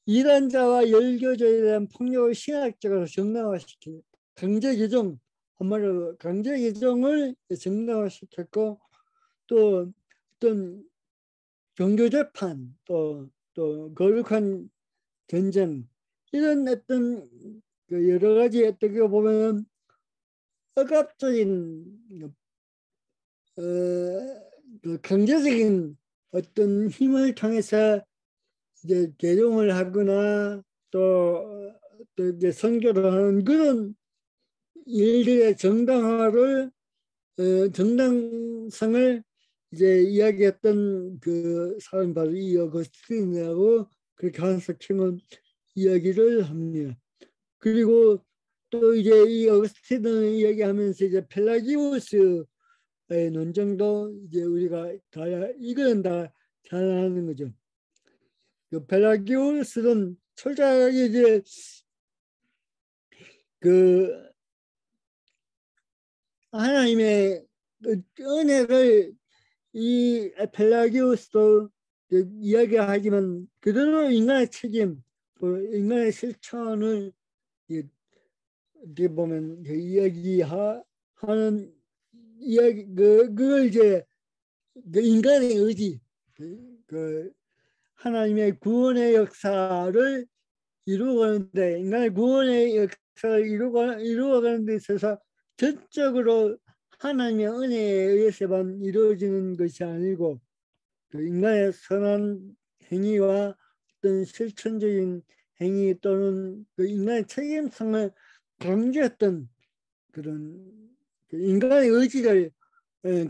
이단자와 열교조에 대한 폭력을 신학적으로 정당화시킨 강제개정, 한마디로 강제개정을 정당화시켰고, 또 어떤 종교재판, 또 거룩한 전쟁, 이런 어떤 여러 가지 어떻게 보면 억압적인 강제적인 어떤 힘을 통해서 이제 개종을 하거나 또 이제 선교를 하는 그런 일들의 정당성을 이제 이야기했던 사람이 바로 이 어거스틴이라고 그렇게 한스 킹은 이야기를 합니다. 그리고 또 이제 이 어거스틴을 이야기하면서 이제 펠라기우스의 논쟁도 이제 우리가 이거는 다 잘 아는 거죠. 펠라기우스는 철저하게 이제 하나님의 은혜를 이 펠라기우스도 이야기하지만 그대로 인간의 책임, 인간의 실천을 어떻게 보면 이야기하는 이야기 그걸 이제 인간의 의지, 하나님의 구원의 역사를 이루어가는데 인간의 구원의 역사를 이루어가는 데 있어서 전적으로 하나님의 은혜에 의해서만 이루어지는 것이 아니고 그 인간의 선한 행위와 어떤 실천적인 행위 또는 그 인간의 책임성을 강조했던 그런 그 인간의 의지를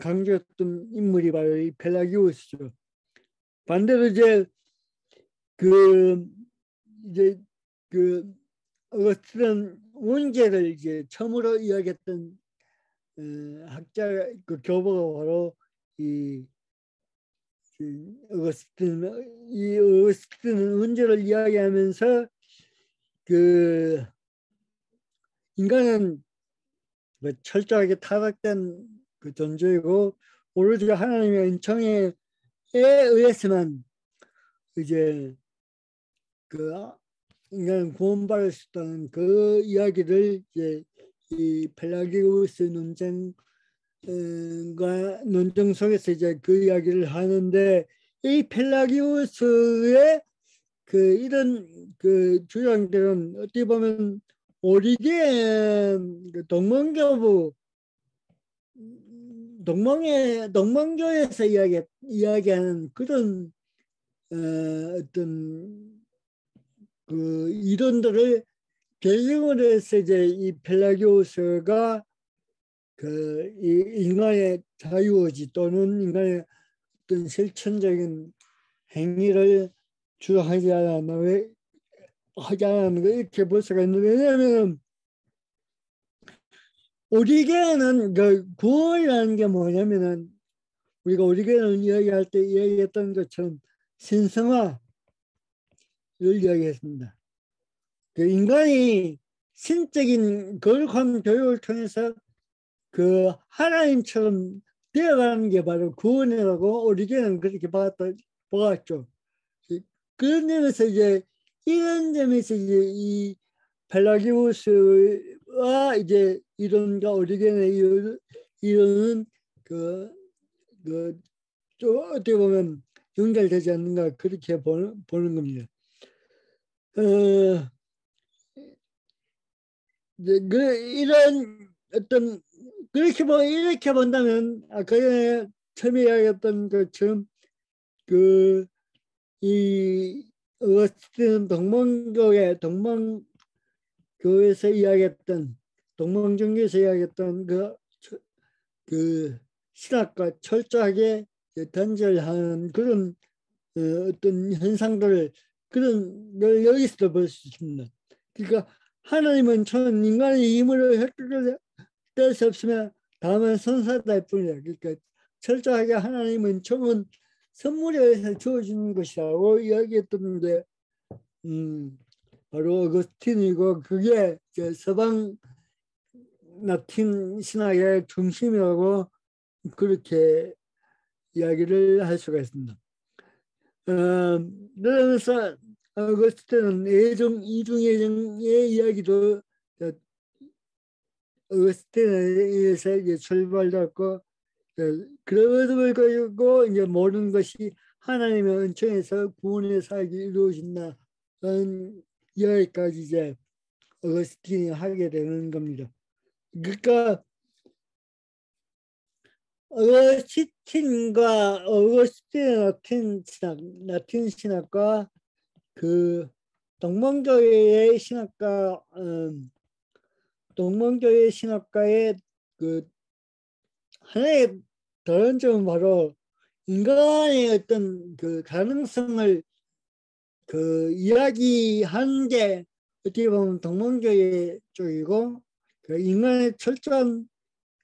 강조했던 인물이 바로 이 펠라기오스죠. 반대로 그 이제 그 어거스틴은 원죄를 이제 처음으로 이야기했던 학자 그 교보가 바로 이 어거스틴은 원죄를 이야기하면서 그 인간은 철저하게 타락된 그 존재이고 오로지 하나님의 은총에 의해서만 이제 그 인간 구원받을 수 있다는 그 이야기를 이제 이 펠라기우스 논쟁 속에서 이제 그 이야기를 하는데 이 펠라기우스의 그 이런 그 주장들은 어떻게 보면 오리겐 그 동방교에서 이야기하는 그런 어떤 그 이론들을 배경으로 해서 이제 이 펠라기오스가 그 이 인간의 자유의지 또는 인간의 어떤 실천적인 행위를 주장하지 않았나 하지 않았는 거 이렇게 볼 수가 있는데 왜냐하면 오리겐은 그 구원이라는 게 뭐냐면은 우리가 오리겐을 이야기할 때 이야기했던 것처럼 신성화를 이야기했습니다. 그 인간이 신적인 거룩한 교육을 통해서 그 하나님처럼 되어가는 게 바로 구원이라고 오리겐은 그렇게 보았죠. 그런 점에서 이제 이런 점에서 이제 이 펠라기우스와 이제 이론과 오리겐의 이론은 좀 어떻게 보면 연결되지 않는가 그렇게 보는 겁니다. 이런 어떤 이렇게 본다면 아까 전에 처음에 이야기했던 것처럼 이 어거스틴은 동방교에서 이야기했던 동방종교에서 이야기했던 그 신학과 철저하게 단절하는 그런 어떤 현상들을 그런 걸 여기서도 볼 수 있습니다. 그러니까 하나님은 전 인간의 힘으로 획득을 뗄 수 없으면 다만 선사할 뿐이다. 그러니까 철저하게 하나님은 총은 선물에 의해서 주어지는 것이라고 이야기했던데 바로 어거스틴이고 그게 서방 라틴 신학의 중심이라고 그렇게 이야기를 할 수가 있습니다. 그러면서 어거스틴은 이중예정의 이야기도 어거스틴에 의해서 이제 출발됐고 그럼에도 불구하고 이제 모든 것이 하나님의 은총에서 구원의 사역이 이루어진다는 이야기까지 이제 어거스틴이 하게 되는 겁니다. 그러니까 어거스틴의 라틴 신학과 그 동방교회의 신학과의 그 하나의 다른 점은 바로 인간의 어떤 그 가능성을 그 이야기하는 게 어떻게 보면 동방교회 쪽이고 그 인간의 철저한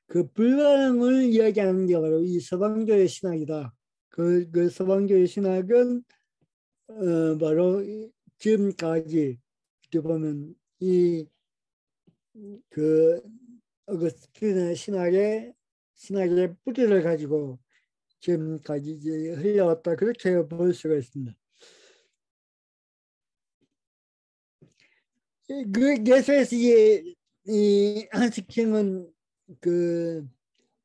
그 불가능을 이야기하는 게 바로 이 서방교회 신학이다. 그 서방교회 신학은 바로 지금까지 어떻게 보면 그 어거스틴의 신학의 뿌리를 가지고 지금까지 이제 흘러왔다 그렇게 볼 수가 있습니다. 그 계속해서 이 한식킹은 그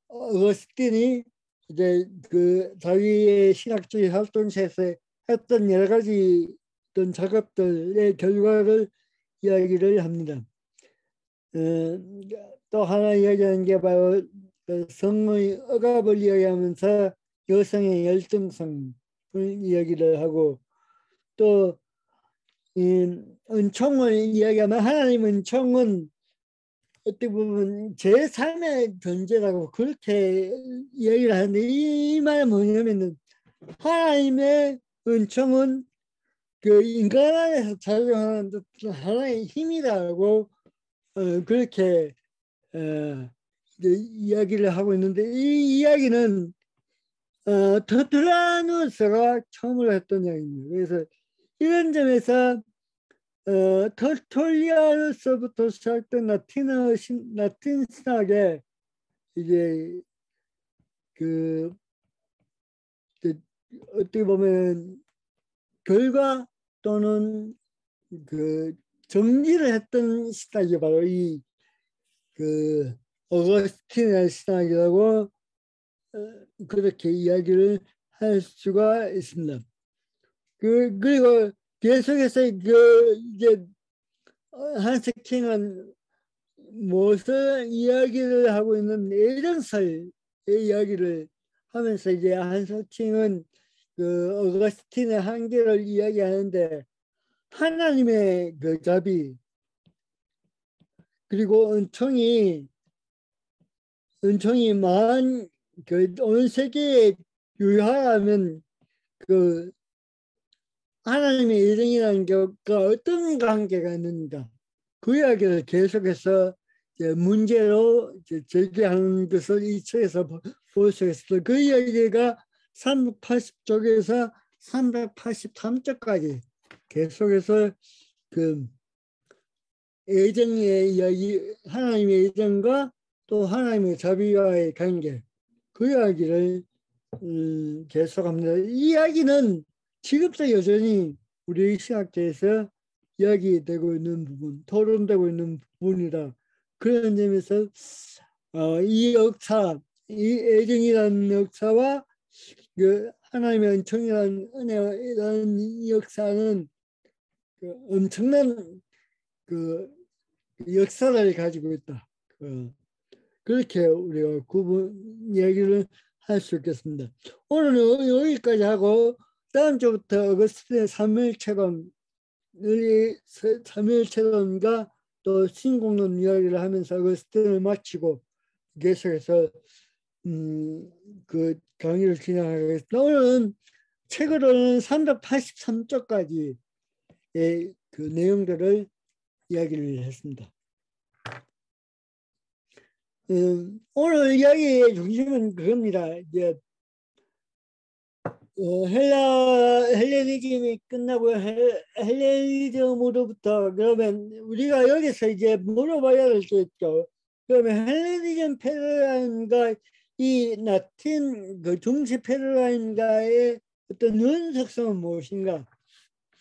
어거스틴이 이제 그 자기의 신학적인 활동에서 했던 여러 가지 어떤 작업들의 결과를 이야기를 합니다. 또 하나 이야기하는 게 바로 그 성의 억압을 이야기하면서 여성의 열등성을 이야기를 하고, 또 이 은총을 이야기하면 하나님 은총은 어떻게 보면 제3의 존재라고 그렇게 이야기를 하는데, 이 말은 뭐냐면은 하나님의 은총은 그 인간 안에서 작용하는 하나의 힘이라고 그렇게 이야기를 하고 있는데, 이 이야기는 터툴라누스가 처음으로 했던 이야기입니다. 그래서 이런 점에서 터툴리아누스부터 시작된 라틴 신학의 이제 그 어떻게 보면 결과 또는 그 정리를 했던 신학이 바로 이 그 어거스틴의 신학이라고 그렇게 이야기를 할 수가 있습니다. 그리고 계속해서 이제 한스킹은 무엇을 이야기를 하고 있는 예전설의 이야기를 하면서 이제 한스킹은 그 어거스틴의 한계를 이야기하는데, 하나님의 그 자비 그리고 은총이 만 온 세계에 유효하면 그 하나님의 일행이라는 것과 어떤 관계가 있는가, 그 이야기를 계속해서 문제로 제기하는 것을 이 책에서 볼 수 있어요. 그 이야기가 380쪽에서 383쪽까지 계속해서 그 애정의 이야기, 하나님의 애정과 또 하나님의 자비와의 관계, 그 이야기를 계속합니다. 이 이야기는 지금도 여전히 우리 신학계에서 이야기되고 있는 부분, 토론되고 있는 부분이다. 그런 점에서 이 역사, 이 애정이라는 역사와 그 하나님의 은총이라는 은혜라는 이 역사는 그 엄청난 그 역사를 가지고 있다. 그렇게 우리가 구분 얘기를 할 수 있겠습니다. 오늘은 여기까지 하고 다음 주부터 어거스틴의 삼일체론과 또 신공론 이야기를 하면서 어거스틴을 마치고 계속해서 그 강의를 진행하겠습니다. 오늘은 책으로는 383쪽까지의 그 내용들을 이야기를 했습니다. 오늘 이야기의 중심은 그겁니다. 이제 헬레니즘이 끝나고 헬레니즘으로부터, 그러면 우리가 여기서 이제 물어봐야 될 게 있죠. 그러면 헬레니즘 패러다임과 이 라틴 그 중세 패러다임과의 어떤 연속성은 무엇인가,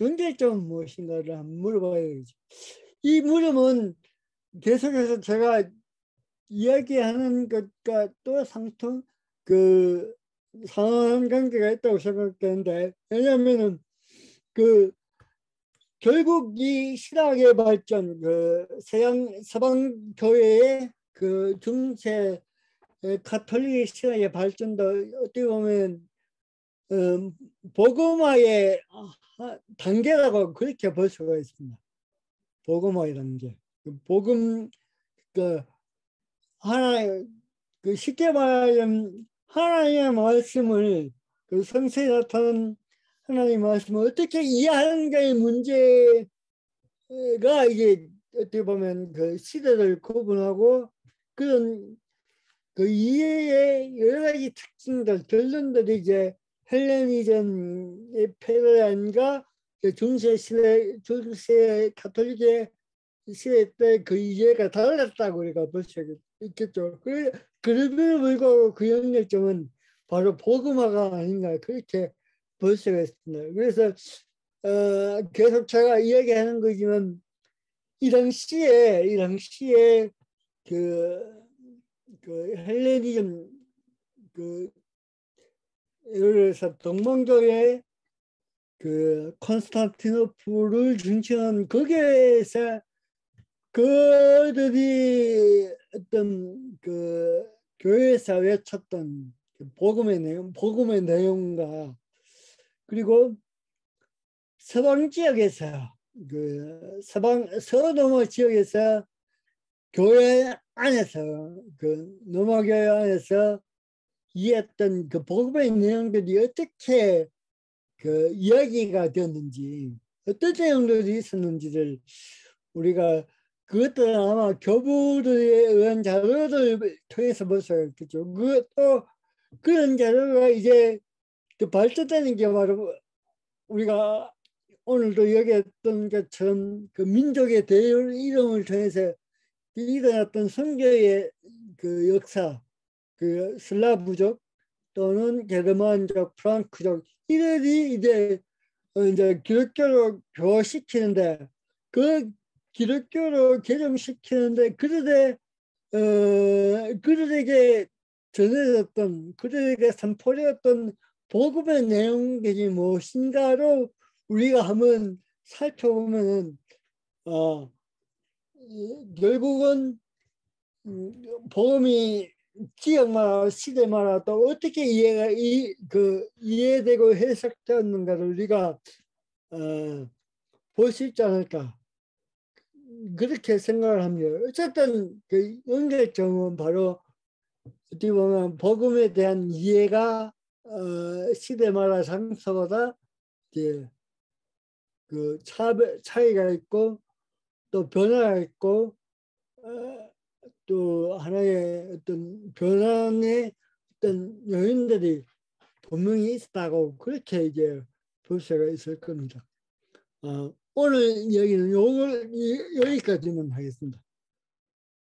연결점은 무엇인가를 한번 물어봐야 되죠. 이 물음은 계속해서 제가 이야기하는 것과 또 상관관계가 있다고 생각되는데, 왜냐하면은 그 결국 이 신학의 발전, 그 서방 교회의 그 중세 가톨릭 신학의 발전도 어떻게 보면 복음화의 단계라고 그렇게 볼 수가 있습니다. 복음화의 단계. 복음 그 쉽게 말하면 하나님의 말씀을, 그 성서에 나타난 하나님의 말씀을 어떻게 이해하는가의 문제가 이게 어떻게 보면 그 시대를 구분하고 그런 그 이해의 여러 가지 특징들, 결론들이 이제 헬레니즘의 패러다임과 중세 가톨릭의 시대 때 그 이해가 달랐다고 우리가 볼 수 있겠죠. 그럼에도 불구하고 그 연결점은 바로 복음화가 아닌가 그렇게 볼 수가 있습니다. 그래서 계속 제가 이야기하는 거지만 이 당시에 그 헬레니즘 예를 들어서 동방교회 콘스탄티노플을 중심한 거기에서 그들이 어떤 그 교회에서 외쳤던 그 복음의 내용과 그리고 서방 지역에서 그 서너머 지역에서 교회 안에서 그 노마교회 안에서 이해했던 그 복음의 내용들이 어떻게 그 이야기가 되었는지 어떤 내용들이 있었는지를 우리가 그것들은 아마 교부들에 의한 자료를 통해서 볼 수가 있겠죠. 그것도 그런 자료가 이제 그 발전되는 게 바로 우리가 오늘도 얘기했던 것처럼 그 민족의 대열 이름을 통해서 일어났던 선교의 그 역사, 그 슬라브족 또는 게르만족, 프랑크족 이들이 이제 기독교로 교화시키는데 그 기독교로 개종시키는데 그들에게 전해졌던 그들에게 선포되었던 복음의 내용들이 무엇인가로 우리가 한번 살펴보면 결국은 복음이 지역마다 시대마다 또 어떻게 이해되고 해석되었는가를 우리가 볼 수 있지 않을까 그렇게 생각을 합니다. 어쨌든 그 연결점은 바로 어떻게 보면 복음에 대한 이해가 시대마다 장소마다 이제 그 차이가 있고 또 변화가 있고 또 하나의 어떤 변화의 어떤 요인들이 분명히 있다고 그렇게 이제 볼 수가 있을 겁니다. 오늘 여기는 여기까지만 하겠습니다.